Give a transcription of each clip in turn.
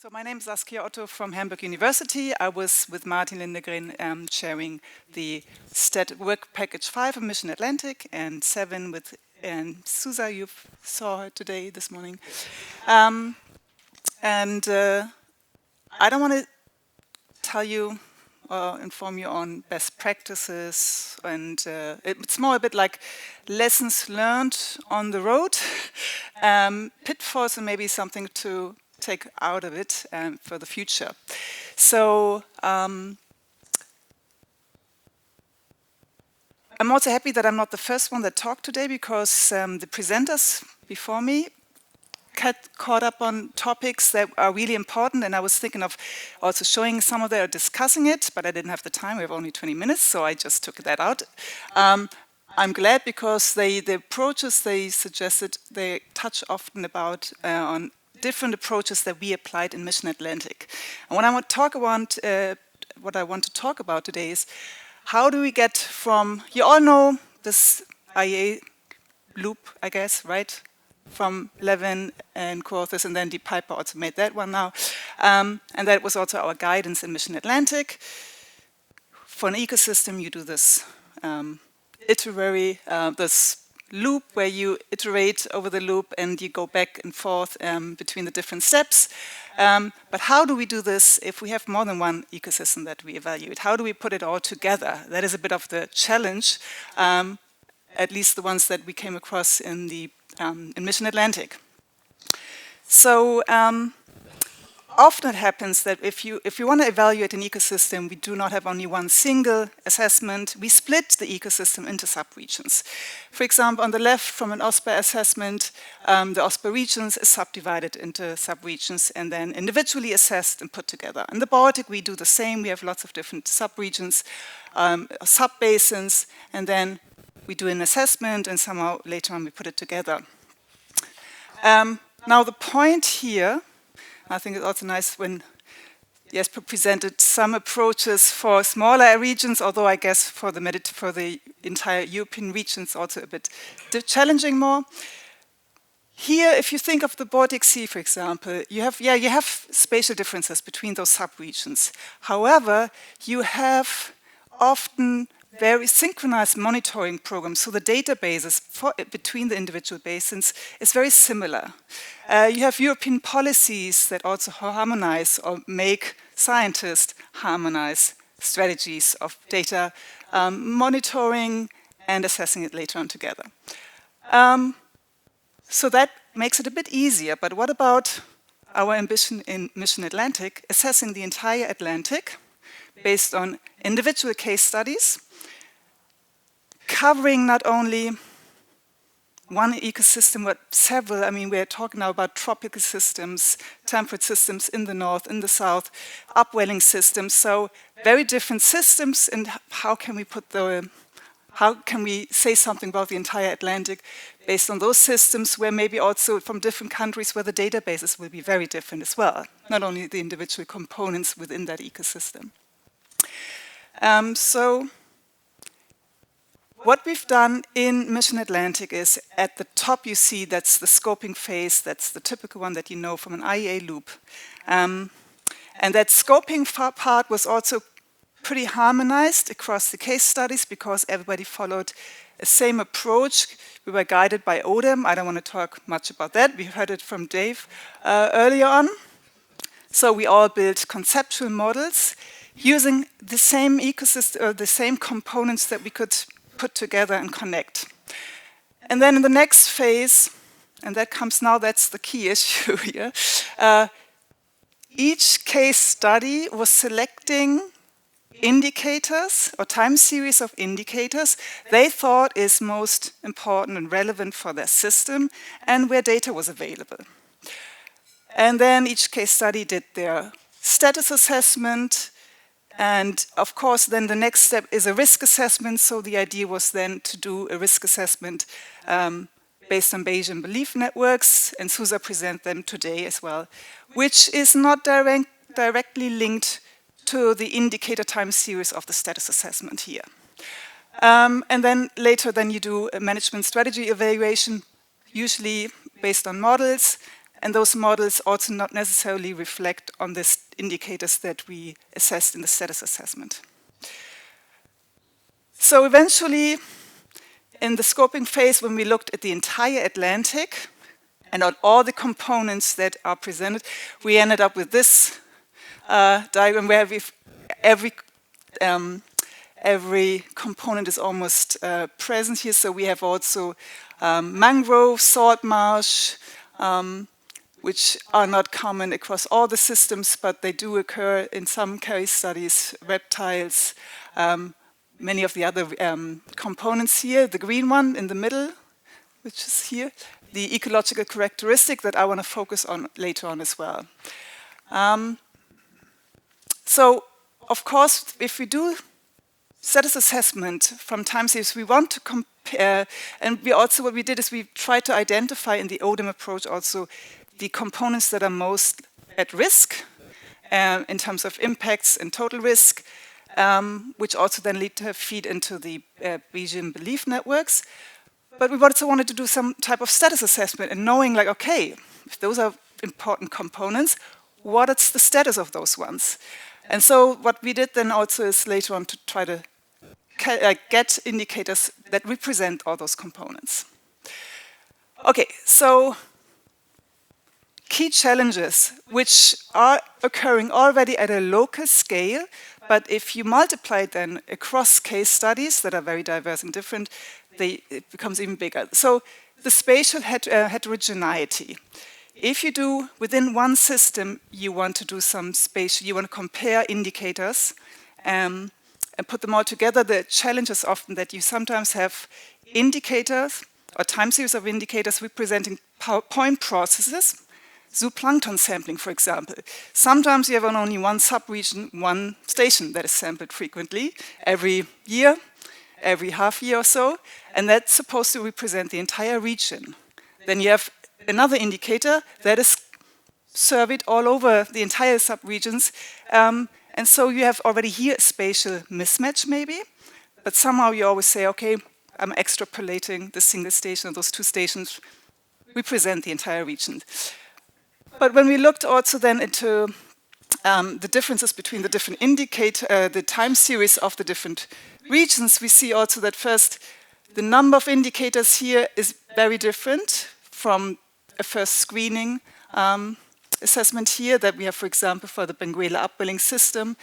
So my name is Saskia Otto from Hamburg University. I was with Martin Lindegren sharing the work package 5 of Mission Atlantic and 7 with Susa, you saw her today, this morning. I don't want to tell you or inform you on best practices, and it's more a bit like lessons learned on the road, pitfalls, and maybe something to take out of it for the future. So I'm also happy that I'm not the first one that talked today, because the presenters before me caught up on topics that are really important, and I was thinking of also showing some of them or discussing it, but I didn't have the time. We have only 20 minutes, so I just took that out. I'm glad, because the approaches they suggested, they touch often about on different approaches that we applied in Mission Atlantic. And what I want to talk about today is, how do we get from, you all know this IEA loop, I guess, right? From Levin and Quarthus, and then Deep Piper also made that one now. And that was also our guidance in Mission Atlantic. For an ecosystem, you do this iterary, this loop where you iterate over the loop and you go back and forth between the different steps. But how do we do this if we have more than one ecosystem that we evaluate? How do we put it all together? That is a bit of the challenge, at least the ones that we came across in Mission Atlantic. So often it happens that if you want to evaluate an ecosystem, we do not have only one single assessment. We split the ecosystem into subregions. For example, on the left, from an OSPA assessment, the OSPA regions is subdivided into subregions and then individually assessed and put together. In the Baltic, we do the same. We have lots of different subregions, subbasins, and then we do an assessment, and somehow later on we put it together. Now the point here, I think it's also nice when Jesper presented some approaches for smaller regions, although I guess for the entire European region it's also a bit challenging more. Here, if you think of the Baltic Sea, for example, you have spatial differences between those subregions. However, you have often very synchronized monitoring programs, so the databases between the individual basins is very similar. You have European policies that also harmonize or make scientists harmonize strategies of data monitoring and assessing it later on together. So that makes it a bit easier, but what about our ambition in Mission Atlantic, assessing the entire Atlantic based on individual case studies, covering not only one ecosystem, but several. I mean, we're talking now about tropical systems, temperate systems in the north, in the south, upwelling systems. So very different systems, and how can we say something about the entire Atlantic based on those systems, where maybe also from different countries where the databases will be very different as well, not only the individual components within that ecosystem. So what we've done in Mission Atlantic is, at the top you see that's the scoping phase, that's the typical one that you know from an IEA loop. And that scoping part was also pretty harmonized across the case studies, because everybody followed the same approach. We were guided by ODEM. I don't want to talk much about that. We heard it from Dave earlier on. So we all built conceptual models using the same ecosystem, the same components that we could put together and connect. And then in the next phase, and that comes now, that's the key issue here, each case study was selecting indicators or time series of indicators they thought is most important and relevant for their system and where data was available. And then each case study did their status assessment. And of course, then the next step is a risk assessment. So the idea was then to do a risk assessment based on Bayesian belief networks, and Susa present them today as well, which is not directly linked to the indicator time series of the status assessment here. And then later, then you do a management strategy evaluation, usually based on models, and those models also not necessarily reflect on the indicators that we assessed in the status assessment. So eventually, in the scoping phase, when we looked at the entire Atlantic and at all the components that are presented, we ended up with this diagram where every component is almost present here. So we have also mangrove, salt marsh, which are not common across all the systems, but they do occur in some case studies, reptiles, many of the other components here. The green one in the middle, which is here, the ecological characteristic that I want to focus on later on as well. So, of course, if we do status assessment from time series, we want to compare, and what we did is we tried to identify in the ODIM approach also the components that are most at risk in terms of impacts and total risk, which also then feed into the Bayesian belief networks. But we also wanted to do some type of status assessment and knowing like, okay, if those are important components, what is the status of those ones? And so what we did then also is later on to try to get indicators that represent all those components. Okay, so key challenges which are occurring already at a local scale, but if you multiply then across case studies that are very diverse and different, it becomes even bigger. So the spatial heterogeneity. If you do within one system, you want to do some spatial, you want to compare indicators and put them all together. The challenge is often that you sometimes have indicators or time series of indicators representing point processes, zooplankton sampling, for example. Sometimes you have on only one subregion, one station that is sampled frequently, every year, every half year or so, and that's supposed to represent the entire region. Then you have another indicator that is surveyed all over the entire subregions, and so you have already here a spatial mismatch maybe, but somehow you always say, okay, I'm extrapolating the single station, those two stations represent the entire region. But when we looked also then into the differences between the different the time series of the different regions, we see also that first, the number of indicators here is very different from a first screening assessment here that we have, for example, for the Benguela upwelling system.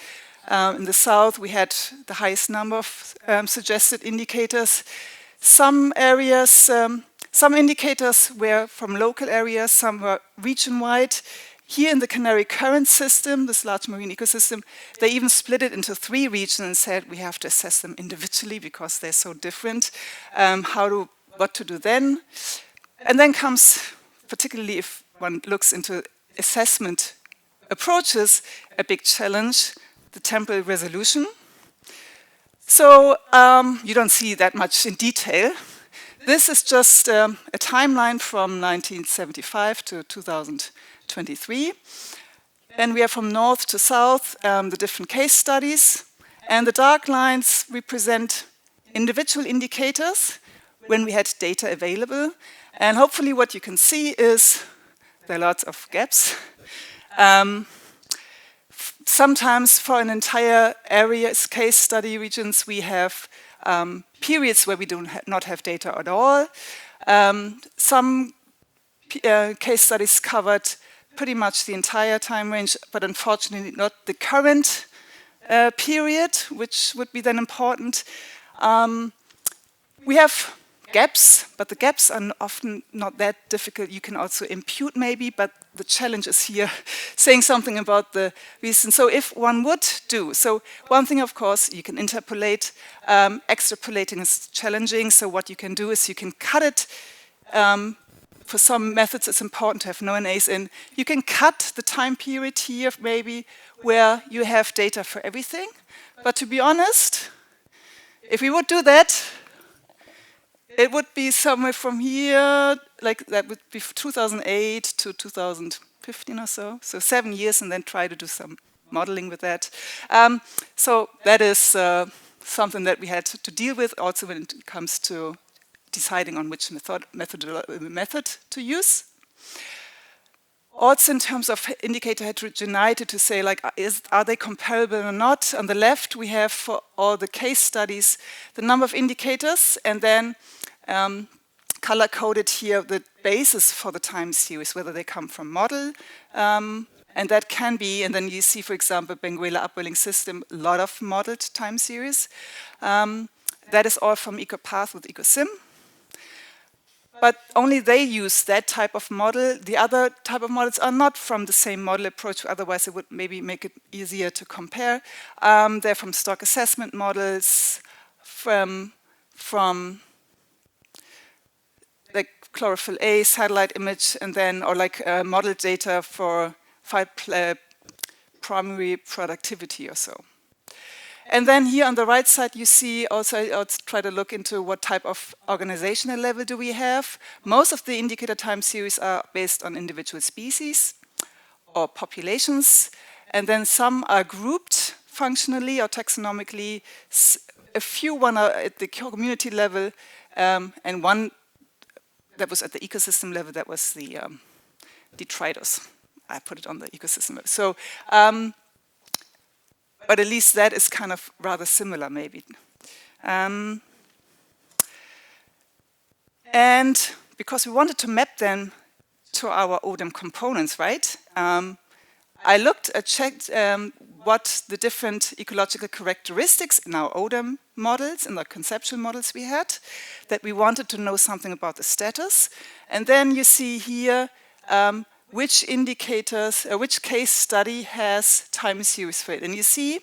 In the south, we had the highest number of suggested indicators. Some areas, some indicators were from local areas, some were region-wide. Here in the Canary Current system, this large marine ecosystem, they even split it into 3 regions and said we have to assess them individually because they're so different. What to do then? And then comes, particularly if one looks into assessment approaches, a big challenge, the temporal resolution. So you don't see that much in detail. This is just a timeline from 1975 to 2023. And we are from north to south, the different case studies. And the dark lines represent individual indicators when we had data available. And hopefully what you can see is there are lots of gaps. Sometimes for an entire area's case study regions, we have periods where we do not have data at all. Some case studies covered pretty much the entire time range, but unfortunately not the current period, which would be then important. We have gaps, but the gaps are often not that difficult. You can also impute maybe, but the challenge is here saying something about the reason. So if one would do, so one thing, of course, you can interpolate. Extrapolating is challenging, so what you can do is you can cut it. For some methods, it's important to have no NAs in. You can cut the time period here, maybe, where you have data for everything. But to be honest, if we would do that, it would be somewhere from here, like that would be 2008 to 2015 or so. So 7 years, and then try to do some modeling with that. So that is something that we had to deal with also when it comes to deciding on which method to use. Also in terms of indicator heterogeneity, to say like, are they comparable or not? On the left, we have for all the case studies, the number of indicators, and then color-coded here the basis for the time series, whether they come from model, and that can be, and then you see, for example, Benguela upwelling system, a lot of modeled time series. That is all from EcoPath with EcoSim. But only they use that type of model. The other type of models are not from the same model approach, otherwise it would maybe make it easier to compare. They're from stock assessment models, from like chlorophyll A, satellite image, and then, or like model data for primary productivity or so. And then here on the right side, you see also, I'll try to look into what type of organizational level do we have. Most of the indicator time series are based on individual species or populations. And then some are grouped functionally or taxonomically. A few one are at the community level, and one that was at the ecosystem level, that was the detritus. I put it on the ecosystem level. So, but at least that is kind of rather similar, maybe. And because we wanted to map them to our ODEM components, right? I checked what the different ecological characteristics in our ODEM models, in the conceptual models we had, that we wanted to know something about the status. And then you see here which indicators, which case study has time series for it. And you see,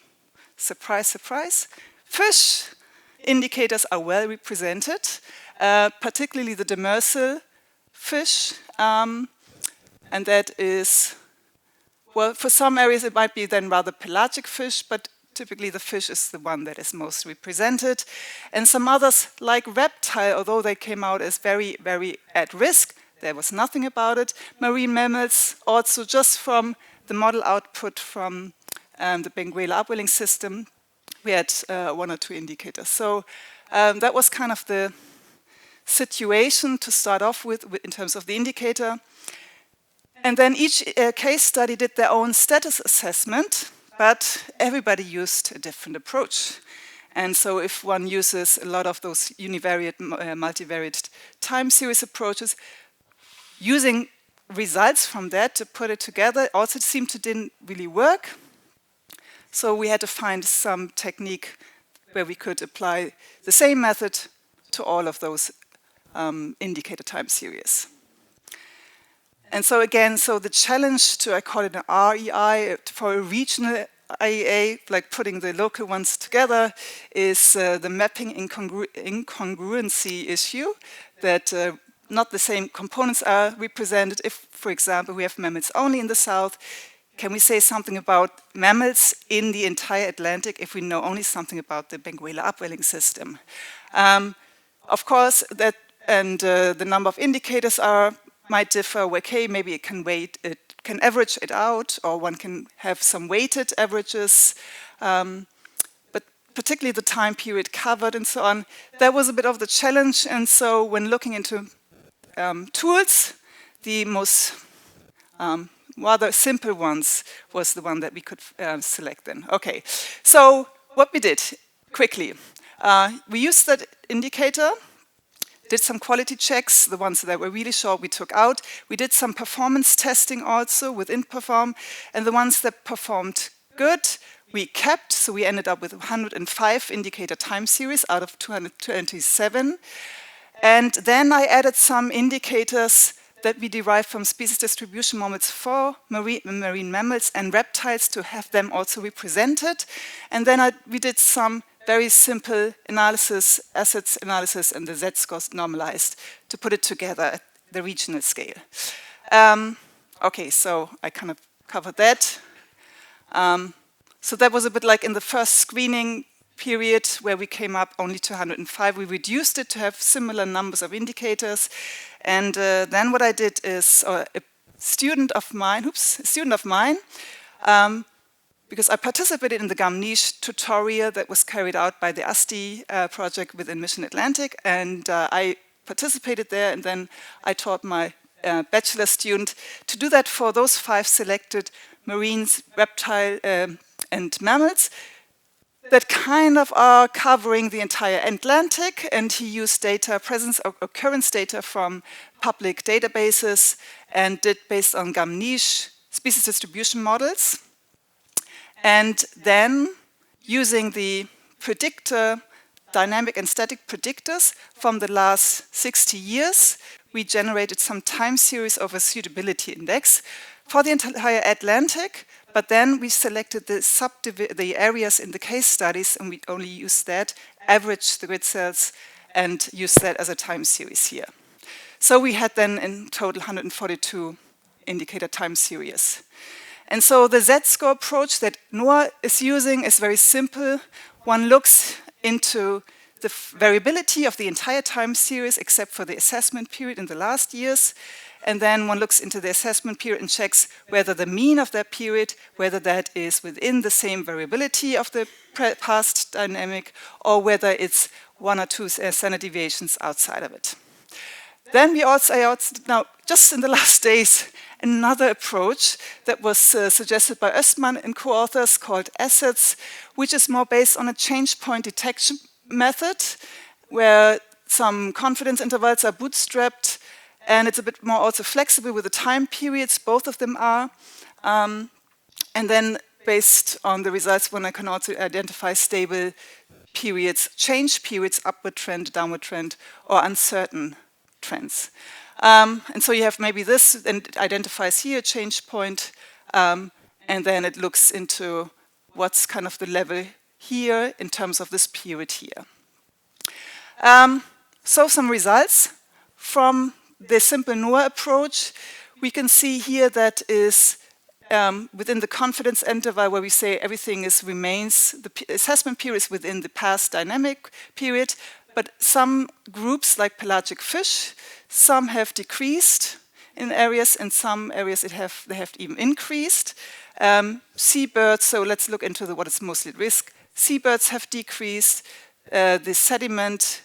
surprise, surprise, fish indicators are well represented, particularly the demersal fish. And that is, well, for some areas it might be then rather pelagic fish, but typically the fish is the one that is most represented. And some others, like reptile, although they came out as very, very at risk, there was nothing about it. Marine mammals, also just from the model output from the Benguela upwelling system, we had 1 or 2 indicators. So that was kind of the situation to start off with in terms of the indicator. And then each case study did their own status assessment, but everybody used a different approach. And so if one uses a lot of those univariate, multivariate time series approaches, using results from that to put it together also seemed to didn't really work. So we had to find some technique where we could apply the same method to all of those indicator time series. And so again, so the challenge to, I call it an REI, for a regional IEA, like putting the local ones together, is the mapping incongruency issue, that not the same components are represented. If, for example, we have mammals only in the south, can we say something about mammals in the entire Atlantic if we know only something about the Benguela upwelling system? Of course, that and the number of indicators might differ. Okay, maybe it can average it out, or one can have some weighted averages. But particularly the time period covered and so on, that was a bit of the challenge. And so when looking into tools, the most rather simple ones was the one that we could select then. Okay, so what we did, quickly. We used that indicator, did some quality checks, the ones that were really short we took out. We did some performance testing also within Perform, and the ones that performed good, we kept, so we ended up with 105 indicator time series out of 227. And then I added some indicators that we derived from species distribution models for marine mammals and reptiles to have them also represented. And then we did some very simple analysis, assets analysis, and the Z-scores normalized to put it together at the regional scale. Okay, so I kind of covered that. So that was a bit like in the first screening period where we came up only to 105. We reduced it to have similar numbers of indicators. And then what I did is a student of mine, because I participated in the GAM niche tutorial that was carried out by the ASTI project within Mission Atlantic, and I participated there, and then I taught my bachelor student, to do that for those 5 selected marines, reptile, and mammals that kind of are covering the entire Atlantic, and he used data, presence or occurrence data from public databases and did based on GAM niche species distribution models. And then using the predictor, dynamic and static predictors from the last 60 years, we generated some time series of a suitability index for the entire Atlantic, but then we selected the areas in the case studies, and we only used that, averaged the grid cells, and used that as a time series here. So we had then in total 142 indicator time series. And so the Z-score approach that NOAA is using is very simple. One looks into the variability of the entire time series except for the assessment period in the last years. And then one looks into the assessment period and checks whether the mean of that period, whether that is within the same variability of the past dynamic, or whether it's 1 or 2 standard deviations outside of it. Then we also, now just in the last days, another approach that was suggested by Östman and co-authors called ASSETS, which is more based on a change point detection method, where some confidence intervals are bootstrapped, and it's a bit more also flexible with the time periods, both of them are. And then based on the results, one can also identify stable periods, change periods, upward trend, downward trend, or uncertain trends. And so you have maybe this, and it identifies here a change point, and then it looks into what's kind of the level here in terms of this period here. So some results from the simple NOAA approach. We can see here that is within the confidence interval where we say everything remains, the assessment period is within the past dynamic period, but some groups like pelagic fish, some have decreased in areas, and some areas they have even increased. Seabirds, so let's look into what is mostly at risk. Seabirds have decreased. The sediment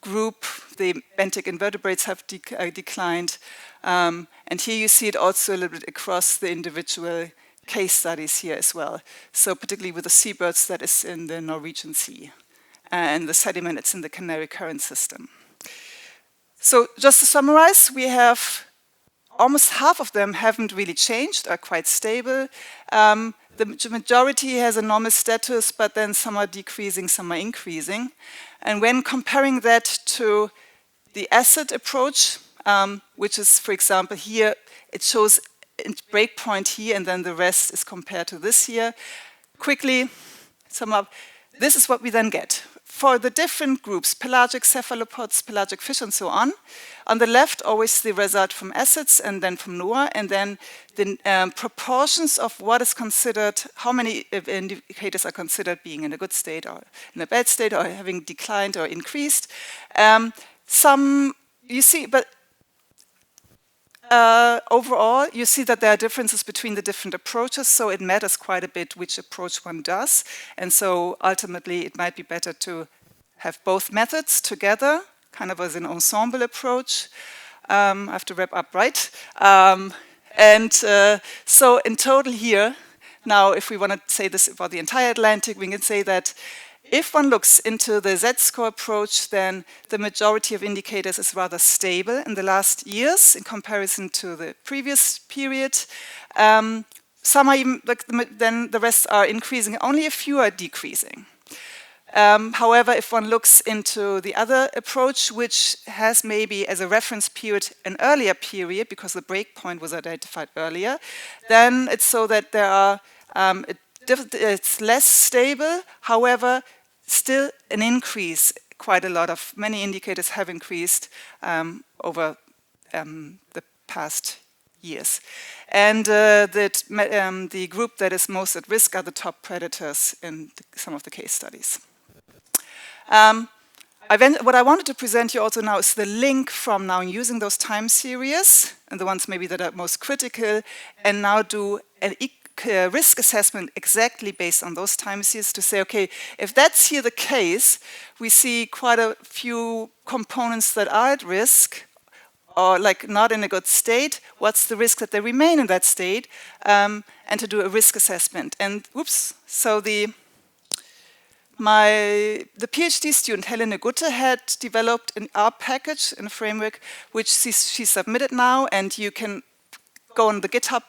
group, the benthic invertebrates have declined. And here you see it also a little bit across the individual case studies here as well. So particularly with the seabirds, that is in the Norwegian Sea. And the sediment, it's in the Canary Current system. So just to summarize, we have almost half of them haven't really changed, are quite stable. The majority has a normal status, but then some are decreasing, some are increasing. And when comparing that to the ASSET approach, which is, for example, here, it shows a breakpoint here, and then the rest is compared to this here. Quickly sum up, this is what we then get. For the different groups, pelagic cephalopods, pelagic fish, and so on the left, always the result from ASSETS and then from NOAA, and then the proportions of what is considered, how many indicators are considered being in a good state or in a bad state or having declined or increased. Some, you see, but overall, you see that there are differences between the different approaches, so it matters quite a bit which approach one does. And so ultimately, it might be better to have both methods together, kind of as an ensemble approach. I have to wrap up, right? So in total here, now if we want to say this about the entire Atlantic, we can say that if one looks into the Z-score approach, then the majority of indicators is rather stable in the last years in comparison to the previous period. Some are even, then the rest are increasing, only a few are decreasing. However, if one looks into the other approach, which has maybe as a reference period an earlier period, because the breakpoint was identified earlier, then it's so that there are it's less stable, however, still an increase. Quite a lot of many indicators have increased over the past years. And the group that is most at risk are the top predators in some of the case studies. What I wanted to present you also now is the link from now using those time series, and the ones maybe that are most critical, and now do an risk assessment exactly based on those time series to say, okay, if that's here the case, we see quite a few components that are at risk or like not in a good state, what's the risk that they remain in that state, and to do a risk assessment. And so the PhD student Helene Gutte had developed an R package in a framework which she submitted now, and you can go on the GitHub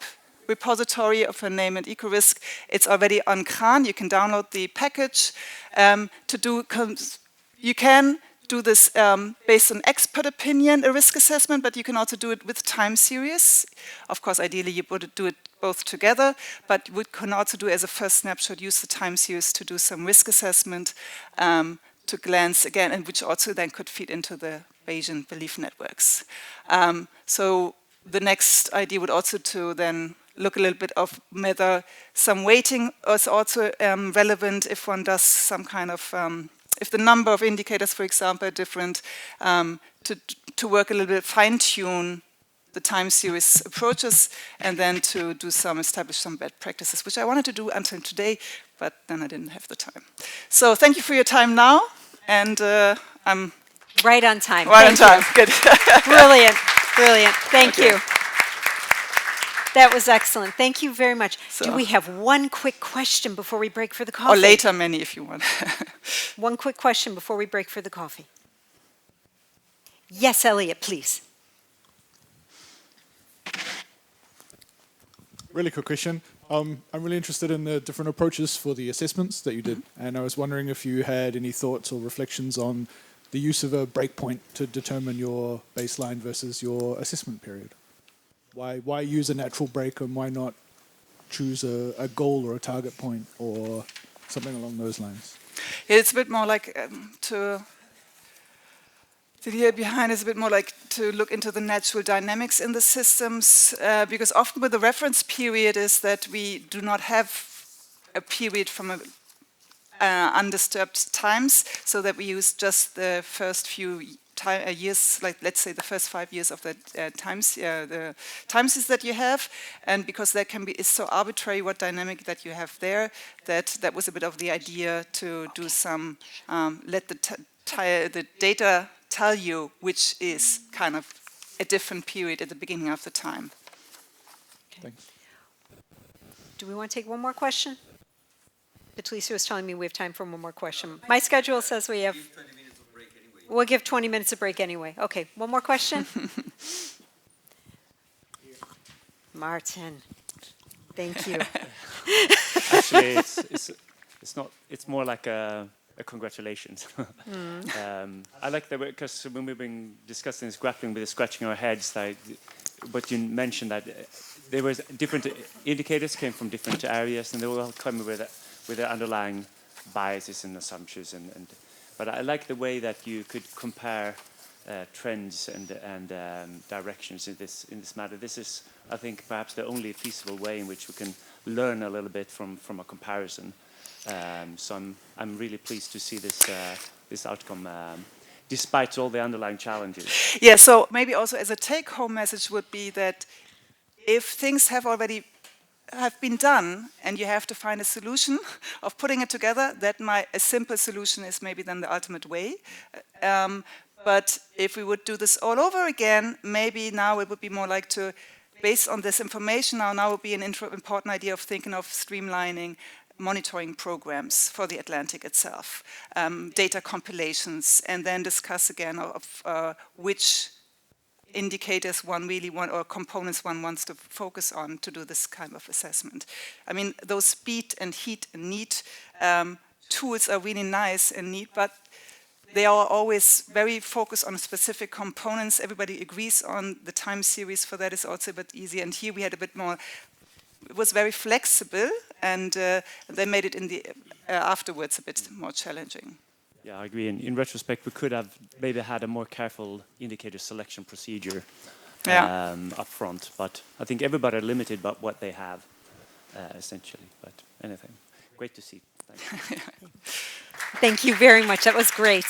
repository of her name and EcoRisk. It's already on CRAN. You can download the package you can do this based on expert opinion, a risk assessment, but you can also do it with time series. Of course, ideally you would do it both together, but we can also do as a first snapshot, use the time series to do some risk assessment, to glance again, and which also then could feed into the Bayesian belief networks. So the next idea would also to then look a little bit of whether some weighting is also relevant if one does some kind of if the number of indicators, for example, are different, to work a little bit, fine-tune the time series approaches, and then to establish some best practices, which I wanted to do until today, but then I didn't have the time. So thank you for your time now, and I'm right on time. Right on time. Good. Brilliant, brilliant. Thank you. That was excellent. Thank you very much. So, do we have one quick question before we break for the coffee? Or later, many, if you want. One quick question before we break for the coffee. Yes, Elliot, please. Really quick question. I'm really interested in the different approaches for the assessments that you did. And I was wondering if you had any thoughts or reflections on the use of a breakpoint to determine your baseline versus your assessment period. Why use a natural break, and why not choose a goal or a target point or something along those lines? Yeah, it's a bit more like the idea behind is a bit more like to look into the natural dynamics in the systems, because often with the reference period is that we do not have a period from undisturbed times, so that we use just the first few years, like let's say the first 5 years of the times that you have, and because that is so arbitrary what dynamic that you have there, that was a bit of the idea to do some let the data tell you which is kind of a different period at the beginning of the time. Okay. Thanks. Do we want to take one more question? Patricia was telling me we have time for one more question. My schedule says we have. We'll give 20 minutes a break anyway. Okay, one more question? Martin, thank you. Actually, it's not. It's more like a congratulations. I like the way, because when we've been discussing this, grappling with this, scratching our heads, like, but you mentioned that there was different indicators came from different areas, and they were all coming with their underlying biases and assumptions, but I like the way that you could compare trends and directions in this matter. This is, I think, perhaps the only feasible way in which we can learn a little bit from a comparison. So I'm really pleased to see this outcome, despite all the underlying challenges. Yeah. So maybe also as a take-home message would be that if things have been done, and you have to find a solution of putting it together, a simple solution is maybe then the ultimate way. But if we would do this all over again, maybe now it would be more like to, based on this information, now would be an important idea of thinking of streamlining monitoring programs for the Atlantic itself, data compilations, and then discuss again of which indicators one really want, or components one wants to focus on to do this kind of assessment. I mean, those speed and heat and neat tools are really nice and neat, but they are always very focused on specific components. Everybody agrees on the time series for that is also a bit easier. And here we had a bit more, it was very flexible, and they made it in the afterwards a bit more challenging. Yeah, I agree. In retrospect, we could have maybe had a more careful indicator selection procedure up front. But I think everybody are limited by what they have, essentially. But anything, great to see. Thank you. Thank you very much. That was great.